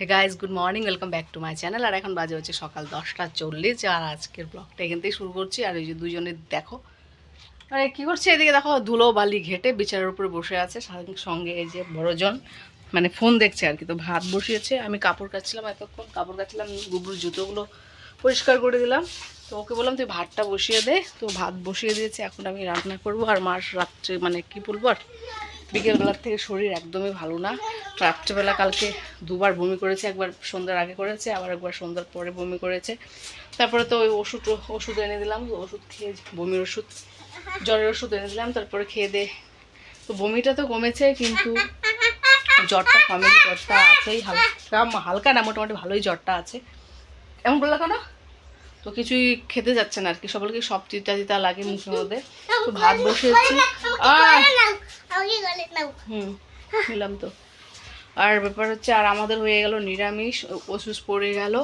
Hey guys, good morning, welcome back to my channel. আর এখন বাজে হচ্ছে সকাল 10:40। আর আজকের ব্লগটা এখান থেকে শুরু করছি। আর ওই যে দুজনে দেখো মানে কী করছে, এদিকে দেখো ধুলো বালি ঘেটে বিছানার উপরে বসে আছে, সঙ্গে এই যে বড়জন মানে ফোন দেখছে আর কি। তো ভাত বসিয়েছে, আমি কাপড় কাচ্ছিলাম, এতক্ষণ কাপড় কাচ্ছিলাম, গুবরুর জুতোগুলো পরিষ্কার করে দিলাম। তো ওকে বললাম তুই ভাতটা বসিয়ে দে, তো ভাত বসিয়ে দিয়েছে। এখন আমি রান্না করবো। আর মার রাত্রে মানে কী বলবো, আর বিকেলবেলার থেকে শরীর একদমই ভালো না। রাত্রেবেলা কালকে দুবার বমি করেছে, একবার সন্ধ্যার আগে করেছে, আবার একবার সন্ধ্যার পরে বমি করেছে। তারপরে তো ওই ওষুধ এনে দিলাম, ওষুধ খেয়ে বমির ওষুধ, জ্বরের ওষুধ এনে দিলাম, তারপরে খেয়ে দে। তো বমিটা তো কমেছে, কিন্তু জ্বরটা কমেনি, জ্বরটা আছেই, হালকা হালকা না, মোটামুটি ভালোই জ্বরটা আছে। এমন বললো কেন? তো কিছুই খেতে যাচ্ছে না আর কি, সকলকে সব তিতা তিতা লাগে মুখের মধ্যে। তো ভাত বসিয়েছি, নিলাম তো। আর ব্যাপার হচ্ছে, আর আমাদের হয়ে গেল নিরামিষ, ওষুধ পড়ে গেল।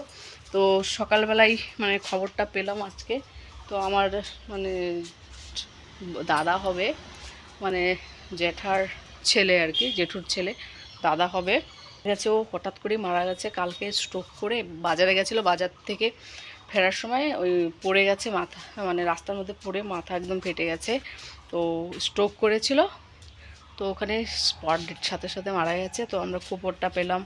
তো সকালবেলায় মানে খবরটা পেলাম আজকে। তো আমার মানে দাদা হবে, মানে জ্যাঠার ছেলে আর কি, জেঠুর ছেলে দাদা হবে, গেছে। ও হঠাৎ করে মারা গেছে কালকে, স্ট্রোক করে। বাজারে গেছিলো, বাজার থেকে ফেরার সময় ওই পড়ে গেছে মাথা, মানে রাস্তার মধ্যে পড়ে মাথা একদম ফেটে গেছে। তো স্ট্রোক করেছিল, তো ওখানে স্পট ডেট সাথে সাথে মারা গেছে। তো আমরা খবরটা পেলাম।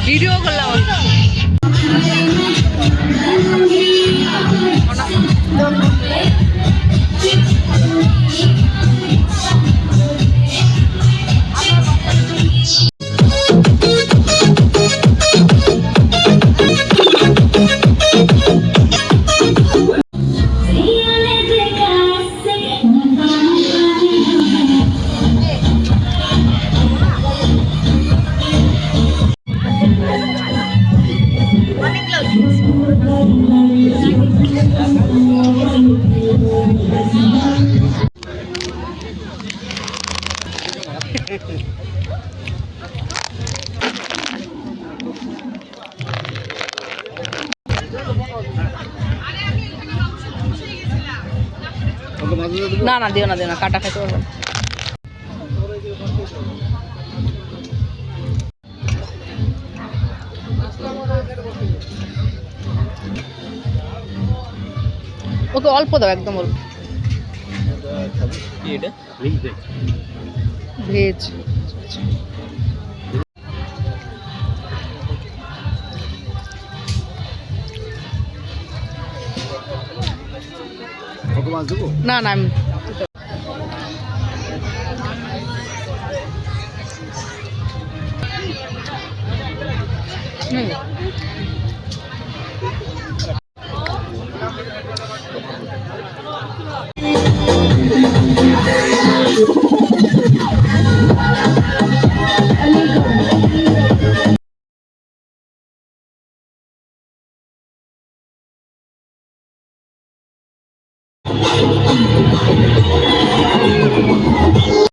ভিডিও করলাম। না না, দিও না, কাটা খাইতে পারবো। ওকে অল্প দাও, একদম অল্প। ভেজ। না না, আমি